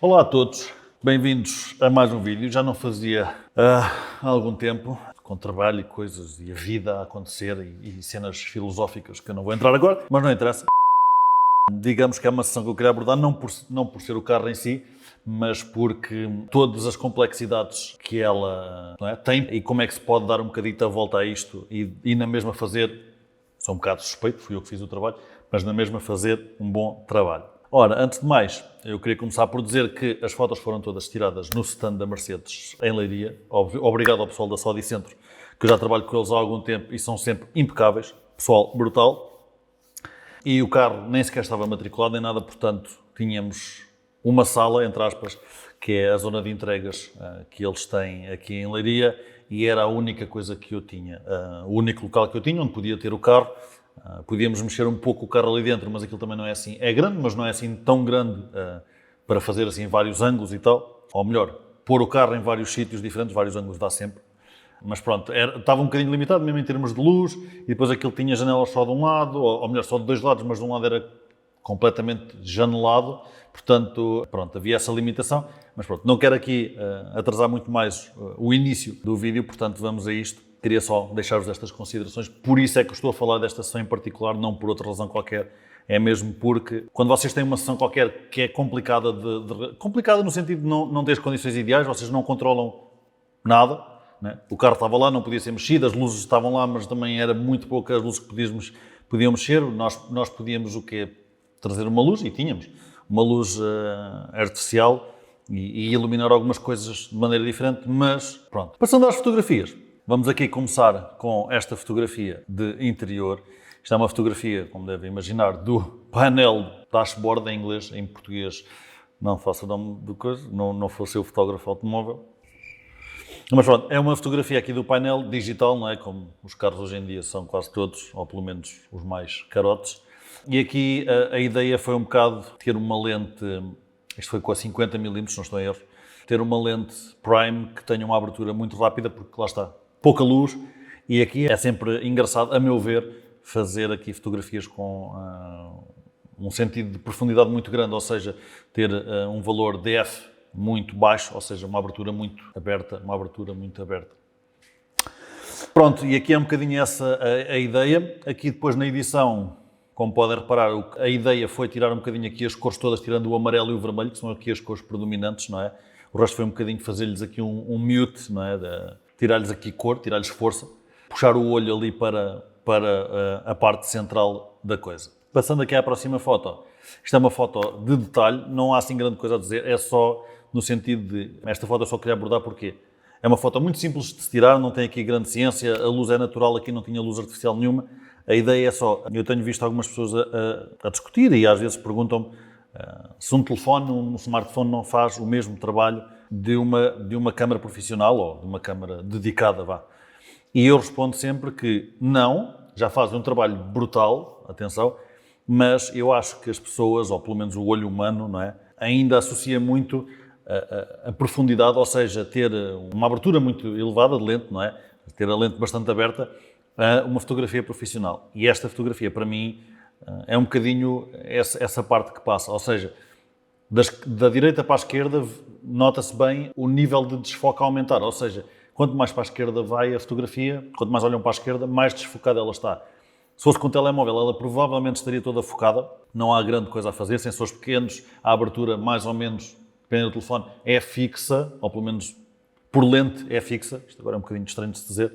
Olá a todos, bem-vindos a mais um vídeo. Já não fazia há algum tempo, com trabalho e coisas e a vida a acontecer e cenas filosóficas que eu não vou entrar agora, mas não interessa. Digamos que é uma sessão que eu queria abordar, não por ser o carro em si, mas porque todas as complexidades que ela tem e como é que se pode dar um bocadito a volta a isto e na mesma fazer, sou um bocado suspeito, fui eu que fiz o trabalho, mas na mesma fazer um bom trabalho. Ora, antes de mais, eu queria começar por dizer que as fotos foram todas tiradas no stand da Mercedes, em Leiria. Obrigado ao pessoal da Sodi Centro, que eu já trabalho com eles há algum tempo e são sempre impecáveis. Pessoal brutal. E o carro nem sequer estava matriculado nem nada, portanto, tínhamos uma sala, entre aspas, que é a zona de entregas que eles têm aqui em Leiria, e era a única coisa que eu tinha. O único local que eu tinha onde podia ter o carro. Podíamos mexer um pouco o carro ali dentro, mas aquilo também não é assim. É grande, mas não é assim tão grande para fazer assim vários ângulos e tal. Ou melhor, pôr o carro em vários sítios diferentes, vários ângulos dá sempre. Mas pronto, estava um bocadinho limitado mesmo em termos de luz, e depois aquilo tinha janelas só de um lado, ou melhor, só de dois lados, mas de um lado era completamente janelado. Portanto, pronto, havia essa limitação. Mas pronto, não quero aqui atrasar muito mais o início do vídeo, portanto vamos a isto. Queria só deixar-vos estas considerações, por isso é que eu estou a falar desta sessão em particular, não por outra razão qualquer. É mesmo porque, quando vocês têm uma sessão qualquer que é complicada, complicada no sentido de não ter as condições ideais, vocês não controlam nada, né? O carro estava lá, não podia ser mexido, as luzes estavam lá, mas também era muito poucas as luzes que podiam mexer. Nós podíamos o quê? Trazer uma luz, e tínhamos uma luz artificial e iluminar algumas coisas de maneira diferente, mas pronto. Passando às fotografias. Vamos aqui começar com esta fotografia de interior. Isto é uma fotografia, como devem imaginar, do painel dashboard em inglês, em português. Não faço o nome do coisa, não fosse eu fotógrafo automóvel. Mas pronto, é uma fotografia aqui do painel digital, não é? Como os carros hoje em dia são quase todos, ou pelo menos os mais carotes. E aqui a ideia foi um bocado ter uma lente, isto foi com a 50mm, não estou em erro, ter uma lente prime que tenha uma abertura muito rápida, porque lá está, pouca luz, e aqui é sempre engraçado, a meu ver, fazer aqui fotografias com um sentido de profundidade muito grande, ou seja, ter um valor DF muito baixo, ou seja, uma abertura muito aberta, Pronto, e aqui é um bocadinho essa a ideia. Aqui depois na edição, como podem reparar, a ideia foi tirar um bocadinho aqui as cores todas, tirando o amarelo e o vermelho, que são aqui as cores predominantes, não é? O resto foi um bocadinho fazer-lhes aqui um mute, não é? Tirar-lhes aqui cor, tirar-lhes força, puxar o olho ali para a parte central da coisa. Passando aqui à próxima foto. Isto é uma foto de detalhe, não há assim grande coisa a dizer, é só no sentido de... Esta foto eu só queria abordar porque é uma foto muito simples de se tirar, não tem aqui grande ciência, a luz é natural, aqui não tinha luz artificial nenhuma. A ideia é só... Eu tenho visto algumas pessoas a discutir e às vezes perguntam-me se um telefone, um smartphone não faz o mesmo trabalho de uma câmara profissional ou de uma câmara dedicada, vá. E eu respondo sempre que não, já faz um trabalho brutal, atenção, mas eu acho que as pessoas, ou pelo menos o olho humano, não é, ainda associa muito a profundidade, ou seja, ter uma abertura muito elevada de lente, não é? Ter a lente bastante aberta a uma fotografia profissional. E esta fotografia, para mim, é um bocadinho essa parte que passa, ou seja, da direita para a esquerda nota-se bem o nível de desfoque a aumentar, ou seja, quanto mais para a esquerda vai a fotografia, quanto mais olham para a esquerda, mais desfocada ela está. Se fosse com o telemóvel, ela provavelmente estaria toda focada, não há grande coisa a fazer, sensores pequenos, a abertura mais ou menos, dependendo do telefone, é fixa, ou pelo menos por lente é fixa, isto agora é um bocadinho estranho de se dizer,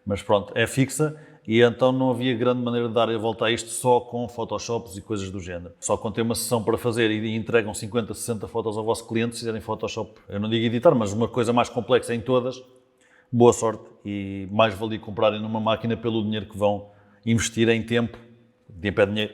mas pronto, é fixa, e então não havia grande maneira de dar a volta a isto só com Photoshops e coisas do género. Só quando tem uma sessão para fazer e entregam 50, 60 fotos ao vosso cliente, se fizerem Photoshop, eu não digo editar, mas uma coisa mais complexa em todas, boa sorte, e mais valia comprarem numa máquina pelo dinheiro que vão investir em tempo é dinheiro,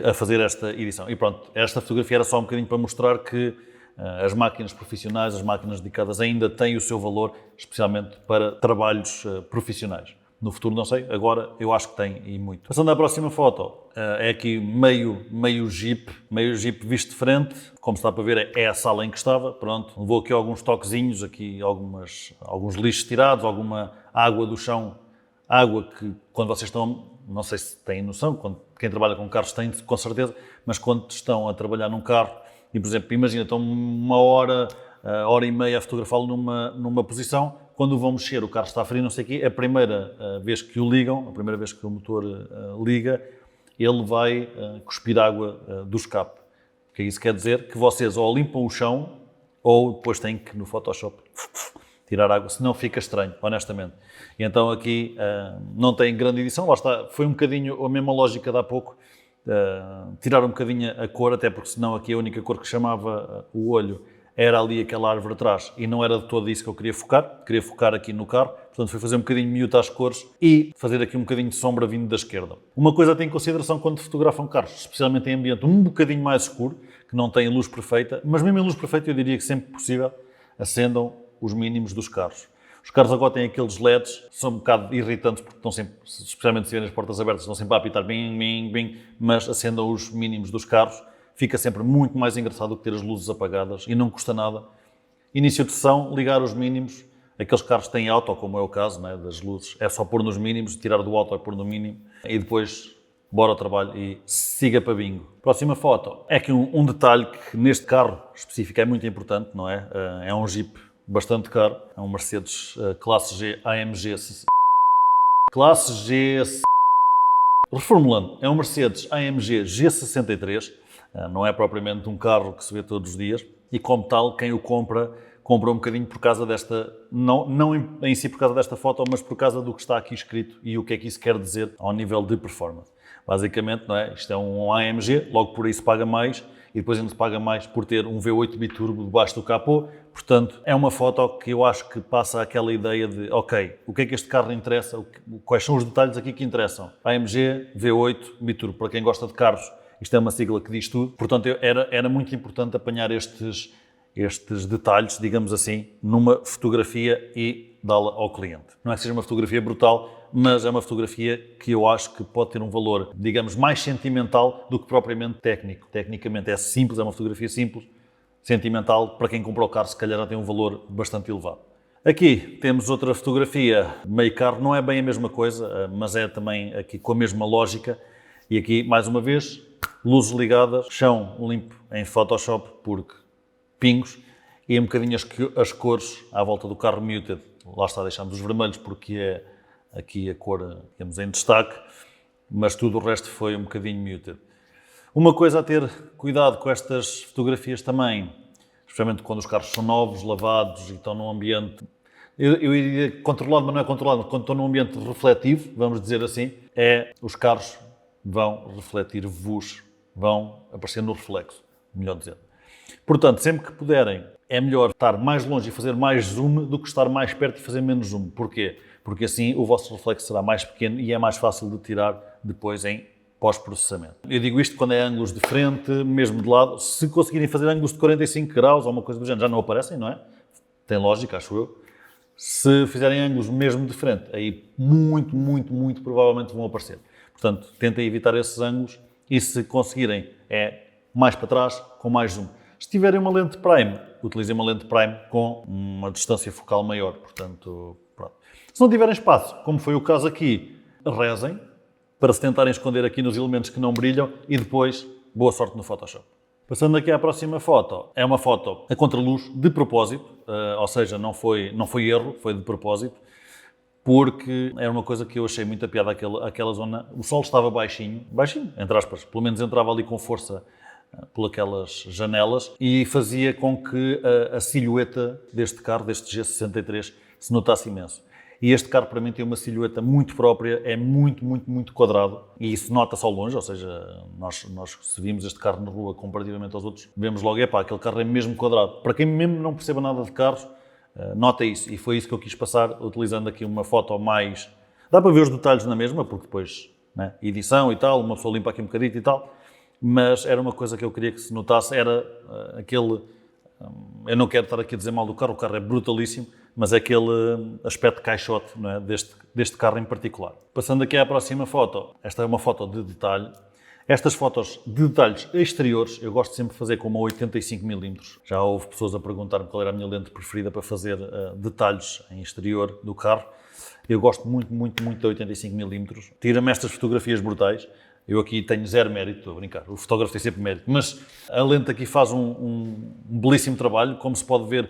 a fazer esta edição. E pronto, esta fotografia era só um bocadinho para mostrar que as máquinas profissionais, as máquinas dedicadas ainda têm o seu valor, especialmente para trabalhos profissionais. No futuro não sei, agora eu acho que tem e muito. Passando à próxima foto, é aqui meio Jeep visto de frente, como se está para ver é a sala em que estava, pronto. Levou aqui alguns toquezinhos, aqui alguns lixos tirados, alguma água do chão, água que quando vocês estão, não sei se têm noção, quem trabalha com carros tem com certeza, mas quando estão a trabalhar num carro e, por exemplo, imagina, estão uma hora, hora e meia a fotografá-lo numa posição, quando o vão mexer, o carro está frio, não sei o quê, a primeira vez que o ligam, a primeira vez que o motor liga, ele vai cuspir água do escape. O que isso quer dizer? Que vocês ou limpam o chão, ou depois têm que, no Photoshop, tirar água, senão fica estranho, honestamente. E então aqui não tem grande edição, lá está, foi um bocadinho a mesma lógica de há pouco, tirar um bocadinho a cor, até porque senão aqui a única cor que chamava o olho era ali aquela árvore atrás e não era de todo isso que eu queria focar aqui no carro, portanto foi fazer um bocadinho miúdo às cores e fazer aqui um bocadinho de sombra vindo da esquerda. Uma coisa a ter em consideração quando fotografam carros, especialmente em ambiente um bocadinho mais escuro, que não tem luz perfeita, mas mesmo em luz perfeita eu diria que sempre possível acendam os mínimos dos carros. Os carros agora têm aqueles LEDs, são um bocado irritantes porque estão sempre, especialmente se tiverem as portas abertas, estão sempre a apitar bing, bing, bing, mas acendam os mínimos dos carros. Fica sempre muito mais engraçado do que ter as luzes apagadas e não custa nada. Início de sessão, ligar os mínimos. Aqueles carros têm auto, como é o caso, né, das luzes. É só pôr nos mínimos, tirar do auto é pôr no mínimo e depois bora ao trabalho e siga para bingo. Próxima foto. É aqui um detalhe que neste carro específico é muito importante, não é? É um Jeep bastante caro. É um Mercedes Classe G AMG. Classe G... Reformulando, é um Mercedes AMG G63. Não é propriamente um carro que se vê todos os dias e, como tal, quem o compra um bocadinho por causa desta, não em si por causa desta foto, mas por causa do que está aqui escrito e o que é que isso quer dizer ao nível de performance. Basicamente, não é? Isto é um AMG, logo por isso paga mais e depois ainda se paga mais por ter um V8 biturbo debaixo do capô. Portanto, é uma foto que eu acho que passa aquela ideia de, ok, o que é que este carro interessa, quais são os detalhes aqui que interessam? AMG, V8, biturbo, para quem gosta de carros. Isto é uma sigla que diz tudo. Portanto, era muito importante apanhar estes detalhes, digamos assim, numa fotografia e dá-la ao cliente. Não é que seja uma fotografia brutal, mas é uma fotografia que eu acho que pode ter um valor, digamos, mais sentimental do que propriamente técnico. Tecnicamente é simples, é uma fotografia simples, sentimental. Para quem comprou o carro, se calhar já tem um valor bastante elevado. Aqui temos outra fotografia meio carro, não é bem a mesma coisa, mas é também aqui com a mesma lógica. E aqui, mais uma vez, luzes ligadas, chão limpo em Photoshop, porque pingos, e um bocadinho as cores à volta do carro muted. Lá está, deixamos os vermelhos porque é aqui a cor, digamos, em destaque, mas tudo o resto foi um bocadinho muted. Uma coisa a ter cuidado com estas fotografias também, especialmente quando os carros são novos, lavados e estão num ambiente, eu iria controlado, mas não é controlado, quando estão num ambiente refletivo, vamos dizer assim, os carros vão refletir-vos, vão aparecer no reflexo, melhor dizendo. Portanto, sempre que puderem, é melhor estar mais longe e fazer mais zoom do que estar mais perto e fazer menos zoom. Porquê? Porque assim o vosso reflexo será mais pequeno e é mais fácil de tirar depois em pós-processamento. Eu digo isto quando é ângulos de frente, mesmo de lado. Se conseguirem fazer ângulos de 45 graus ou uma coisa do género, já não aparecem, não é? Tem lógica, acho eu. Se fizerem ângulos mesmo de frente, aí muito provavelmente vão aparecer. Portanto, tentem evitar esses ângulos e se conseguirem, mais para trás, com mais zoom. Se tiverem uma lente prime, utilizem uma lente prime com uma distância focal maior. Portanto, pronto. Se não tiverem espaço, como foi o caso aqui, rezem para se tentarem esconder aqui nos elementos que não brilham e depois, boa sorte no Photoshop. Passando aqui à próxima foto, é uma foto a contraluz de propósito, ou seja, não foi erro, foi de propósito, porque era uma coisa que eu achei muita piada, aquela zona, o sol estava baixinho, entre aspas, pelo menos entrava ali com força por aquelas janelas e fazia com que a silhueta deste carro, deste G63, se notasse imenso. E este carro, para mim, tem uma silhueta muito própria, é muito quadrado e isso nota-se ao longe, ou seja, nós se vimos este carro na rua comparativamente aos outros, vemos logo, aquele carro é mesmo quadrado. Para quem mesmo não perceba nada de carros, nota isso, e foi isso que eu quis passar, utilizando aqui uma foto mais... Dá para ver os detalhes na mesma, porque depois, né, edição e tal, uma pessoa limpa aqui um bocadinho e tal, mas era uma coisa que eu queria que se notasse, era aquele... Eu não quero estar aqui a dizer mal do carro, o carro é brutalíssimo, mas é aquele aspecto de caixote, não é, deste carro em particular. Passando aqui à próxima foto, esta é uma foto de detalhe. Estas fotos de detalhes exteriores, eu gosto sempre de fazer com uma 85mm. Já houve pessoas a perguntar-me qual era a minha lente preferida para fazer detalhes em exterior do carro. Eu gosto muito da 85mm. Tira-me estas fotografias brutais. Eu aqui tenho zero mérito, estou a brincar, o fotógrafo tem sempre mérito, mas a lente aqui faz um belíssimo trabalho, como se pode ver,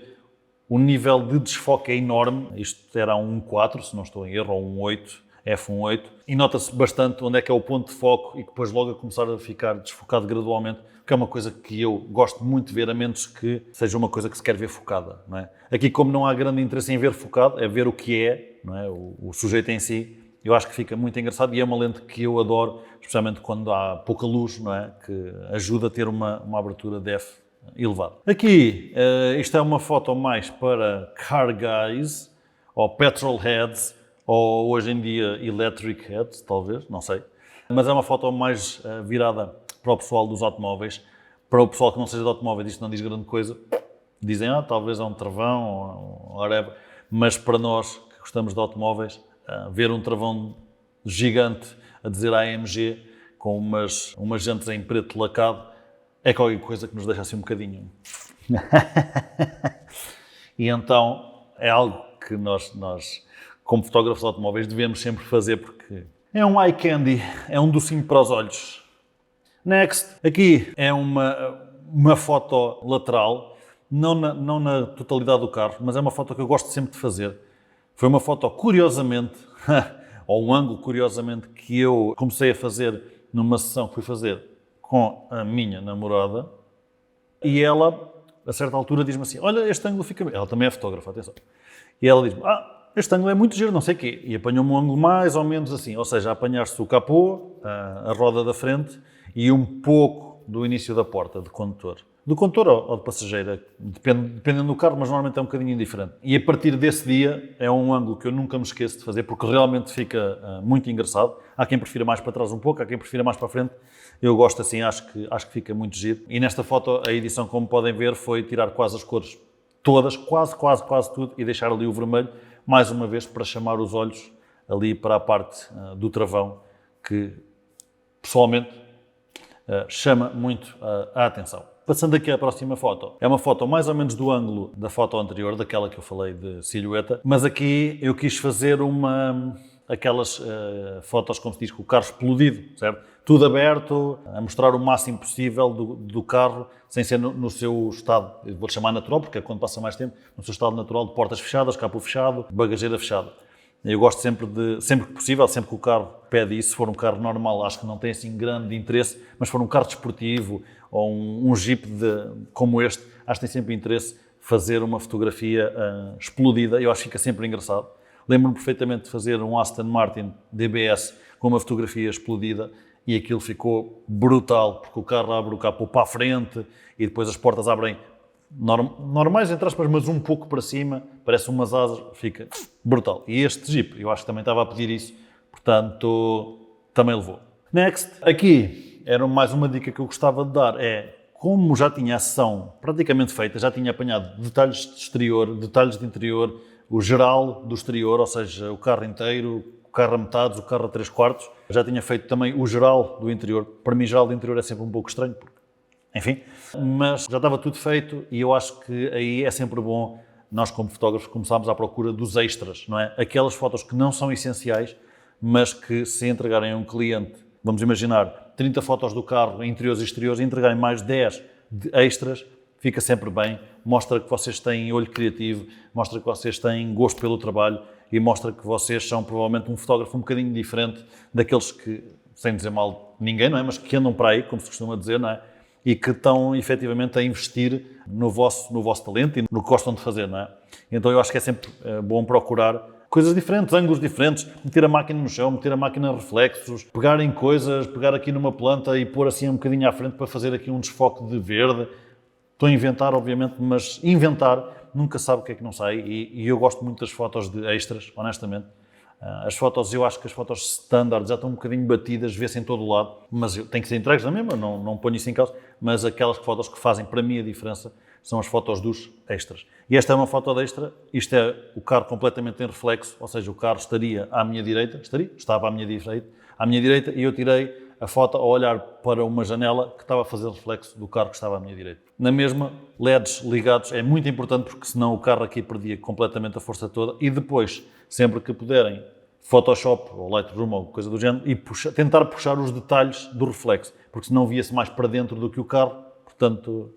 o nível de desfoque é enorme, isto era um 1.4, se não estou em erro, ou um 8, f1.8, e nota-se bastante onde é que é o ponto de foco e depois logo a começar a ficar desfocado gradualmente, que é uma coisa que eu gosto muito de ver, a menos que seja uma coisa que se quer ver focada, não é? Aqui, como não há grande interesse em ver focado, é ver o que é, não é? O sujeito em si. Eu acho que fica muito engraçado e é uma lente que eu adoro, especialmente quando há pouca luz, não é? Que ajuda a ter uma abertura de f elevada. Aqui, isto é uma foto mais para car guys, ou petrol heads, ou hoje em dia electric heads, talvez, não sei. Mas é uma foto mais virada para o pessoal dos automóveis. Para o pessoal que não seja de automóveis, isto não diz grande coisa. Dizem, talvez é um travão, ou whatever. Mas para nós que gostamos de automóveis, ver um travão gigante a dizer AMG com umas jantes em preto lacado é qualquer coisa que nos deixa assim um bocadinho. E então é algo que nós, como fotógrafos de automóveis, devemos sempre fazer porque é um eye candy, é um docinho para os olhos. Next. Aqui é uma foto lateral, não na totalidade do carro, mas é uma foto que eu gosto sempre de fazer. Foi uma foto, curiosamente, ou um ângulo, curiosamente, que eu comecei a fazer numa sessão que fui fazer com a minha namorada e ela, a certa altura, diz-me assim, olha, este ângulo fica bem. Ela também é fotógrafa, atenção. E ela diz-me, este ângulo é muito giro, não sei o quê. E apanhou-me um ângulo mais ou menos assim, ou seja, apanhar-se o capô, a roda da frente e um pouco do início da porta de condutor. Do condutor ou de passageiro, dependendo do carro, mas normalmente é um bocadinho indiferente. E a partir desse dia é um ângulo que eu nunca me esqueço de fazer, porque realmente fica muito engraçado. Há quem prefira mais para trás um pouco, há quem prefira mais para a frente. Eu gosto assim, acho que fica muito giro. E nesta foto, a edição, como podem ver, foi tirar quase as cores todas, quase tudo, e deixar ali o vermelho, mais uma vez, para chamar os olhos ali para a parte do travão, que pessoalmente chama muito a atenção. Passando aqui à próxima foto. É uma foto mais ou menos do ângulo da foto anterior, daquela que eu falei de silhueta, mas aqui eu quis fazer aquelas fotos, como se diz, com o carro explodido, certo? Tudo aberto, a mostrar o máximo possível do carro, sem ser no seu estado, eu vou chamar natural, porque é quando passa mais tempo, no seu estado natural de portas fechadas, capô fechado, bagageira fechada. Eu gosto sempre que possível, sempre que o carro pede isso, se for um carro normal, acho que não tem assim grande interesse, mas se for um carro desportivo ou um Jeep como este, acho que tem sempre interesse fazer uma fotografia explodida, eu acho que fica sempre engraçado. Lembro-me perfeitamente de fazer um Aston Martin DBS com uma fotografia explodida e aquilo ficou brutal, porque o carro abre o capô para a frente e depois as portas abrem normais, entre aspas, mas um pouco para cima, parece umas asas, fica brutal. E este Jeep, eu acho que também estava a pedir isso, portanto, também levou. Next, aqui era mais uma dica que eu gostava de dar, como já tinha a sessão praticamente feita, já tinha apanhado detalhes de exterior, detalhes de interior, o geral do exterior, ou seja, o carro inteiro, o carro a metades, o carro a 3/4, já tinha feito também o geral do interior. Para mim, geral do interior é sempre um pouco estranho, porque enfim, mas já estava tudo feito e eu acho que aí é sempre bom nós, como fotógrafos, começarmos à procura dos extras, não é? Aquelas fotos que não são essenciais, mas que se entregarem a um cliente, vamos imaginar, 30 fotos do carro, interiores e exteriores, e entregarem mais 10 de extras, fica sempre bem, mostra que vocês têm olho criativo, mostra que vocês têm gosto pelo trabalho e mostra que vocês são provavelmente um fotógrafo um bocadinho diferente daqueles que, sem dizer mal de ninguém, não é? Mas que andam para aí, como se costuma dizer, não é? E que estão efetivamente a investir no vosso talento e no que gostam de fazer, não é? Então eu acho que é sempre bom procurar coisas diferentes, ângulos diferentes, meter a máquina no chão, meter a máquina em reflexos, pegar em coisas, pegar aqui numa planta e pôr assim um bocadinho à frente para fazer aqui um desfoque de verde. Estou a inventar, obviamente, mas inventar nunca sabe o que é que não sai e eu gosto muito das fotos de extras, honestamente. As fotos, eu acho que as fotos standard já estão um bocadinho batidas, vê-se em todo o lado, mas tem que ser entregues na mesma, não ponho isso em causa, mas aquelas fotos que fazem para mim a diferença são as fotos dos extras. E esta é uma foto de extra, isto é o carro completamente em reflexo, ou seja, o carro estaria à minha direita, estava à minha direita e eu tirei a foto a olhar para uma janela que estava a fazer reflexo do carro que estava à minha direita. Na mesma, LEDs ligados é muito importante porque senão o carro aqui perdia completamente a força toda e depois, sempre que puderem, Photoshop ou Lightroom ou coisa do género e tentar puxar os detalhes do reflexo, porque senão via-se mais para dentro do que o carro. Portanto,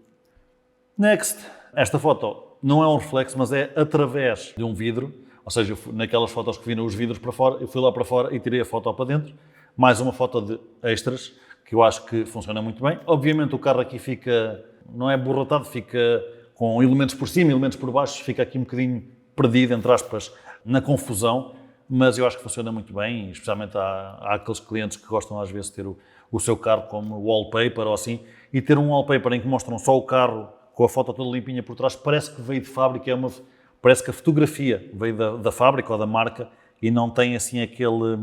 next. Esta foto não é um reflexo, mas é através de um vidro, ou seja, naquelas fotos que viram os vidros para fora, eu fui lá para fora e tirei a foto para dentro. Mais uma foto de extras, que eu acho que funciona muito bem. Obviamente o carro aqui fica, não é borrotado, fica com elementos por cima, elementos por baixo, fica aqui um bocadinho perdido, entre aspas, na confusão, mas eu acho que funciona muito bem, especialmente há aqueles clientes que gostam às vezes de ter o seu carro como wallpaper ou assim, e ter um wallpaper em que mostram só o carro com a foto toda limpinha por trás, parece que veio de fábrica, parece que a fotografia veio da fábrica ou da marca e não tem assim aquela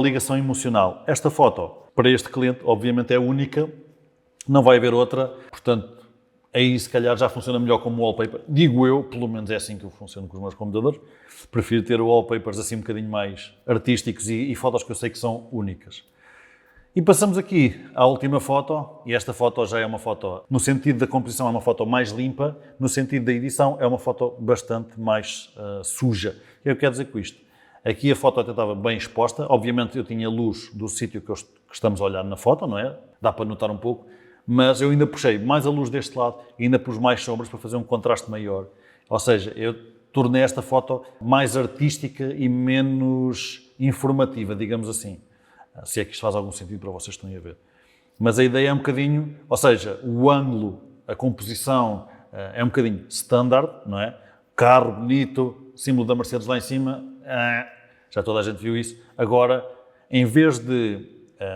ligação emocional. Esta foto, para este cliente, obviamente é única, não vai haver outra, portanto, aí se calhar já funciona melhor como wallpaper. Digo eu, pelo menos é assim que eu funciono com os meus computadores, prefiro ter wallpapers assim um bocadinho mais artísticos e fotos que eu sei que são únicas. E passamos aqui à última foto, e esta foto já é uma foto, no sentido da composição é uma foto mais limpa, no sentido da edição é uma foto bastante mais suja. O que eu quero dizer com isto? Aqui a foto até estava bem exposta, obviamente eu tinha luz do sítio que estamos a olhar na foto, não é? Dá para notar um pouco, mas eu ainda puxei mais a luz deste lado e ainda pus mais sombras para fazer um contraste maior. Ou seja, eu tornei esta foto mais artística e menos informativa, digamos assim. Se é que isto faz algum sentido para vocês que estão a ver. Mas a ideia é um bocadinho, ou seja, o ângulo, a composição é um bocadinho standard, não é? Carro bonito, símbolo da Mercedes lá em cima, já toda a gente viu isso. Agora, em vez de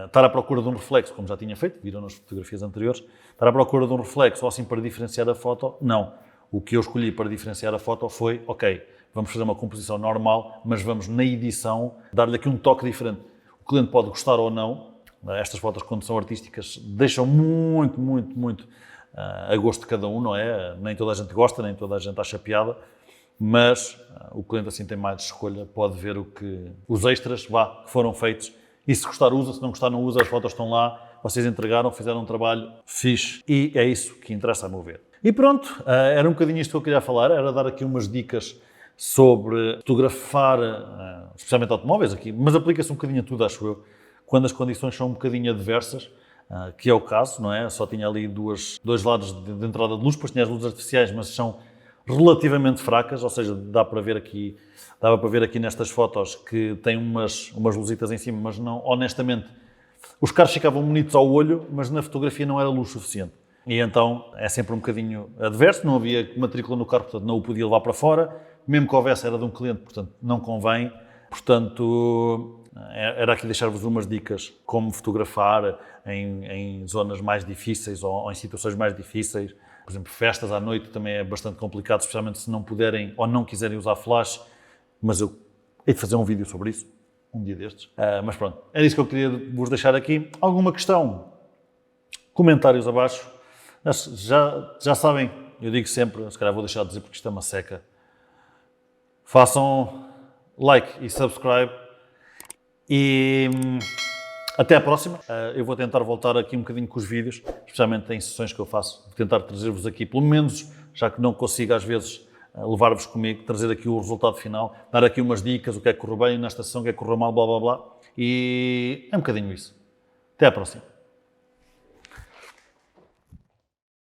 estar à procura de um reflexo, como já tinha feito, viram nas fotografias anteriores, estar à procura de um reflexo ou assim para diferenciar a foto, não. O que eu escolhi para diferenciar a foto foi, ok, vamos fazer uma composição normal, mas vamos na edição dar-lhe aqui um toque diferente. O cliente pode gostar ou não, estas fotos quando são artísticas deixam muito a gosto de cada um, não é? Nem toda a gente gosta, nem toda a gente acha piada, mas o cliente assim tem mais escolha, pode ver os extras que foram feitos e se gostar usa, se não gostar não usa, as fotos estão lá, vocês entregaram, fizeram um trabalho fixe e é isso que interessa a meu ver. E pronto, era um bocadinho isto que eu queria falar, era dar aqui umas dicas sobre fotografar, especialmente automóveis aqui, mas aplica-se um bocadinho a tudo, acho eu, quando as condições são um bocadinho adversas, que é o caso, não é? Só tinha ali dois lados de entrada de luz, depois tinha as luzes artificiais, mas são relativamente fracas, ou seja, dava para ver aqui nestas fotos que tem umas luzitas em cima, mas não, honestamente, os carros ficavam bonitos ao olho, mas na fotografia não era luz suficiente. E então é sempre um bocadinho adverso, não havia matrícula no carro, portanto não o podia levar para fora, mesmo que houvesse era de um cliente, portanto não convém. Portanto, era aqui deixar-vos umas dicas como fotografar em zonas mais difíceis ou em situações mais difíceis. Por exemplo, festas à noite também é bastante complicado, especialmente se não puderem ou não quiserem usar flash, mas eu hei de fazer um vídeo sobre isso, um dia destes. Mas pronto, era isso que eu queria vos deixar aqui. Alguma questão? Comentários abaixo. Já sabem, eu digo sempre, se calhar vou deixar de dizer porque isto é uma seca. Façam like e subscribe e até à próxima. Eu vou tentar voltar aqui um bocadinho com os vídeos, especialmente em sessões que eu faço, vou tentar trazer-vos aqui, pelo menos, já que não consigo às vezes levar-vos comigo, trazer aqui o resultado final, dar aqui umas dicas, o que é que correu bem nesta sessão, o que é que correu mal, blá blá blá, e é um bocadinho isso. Até à próxima.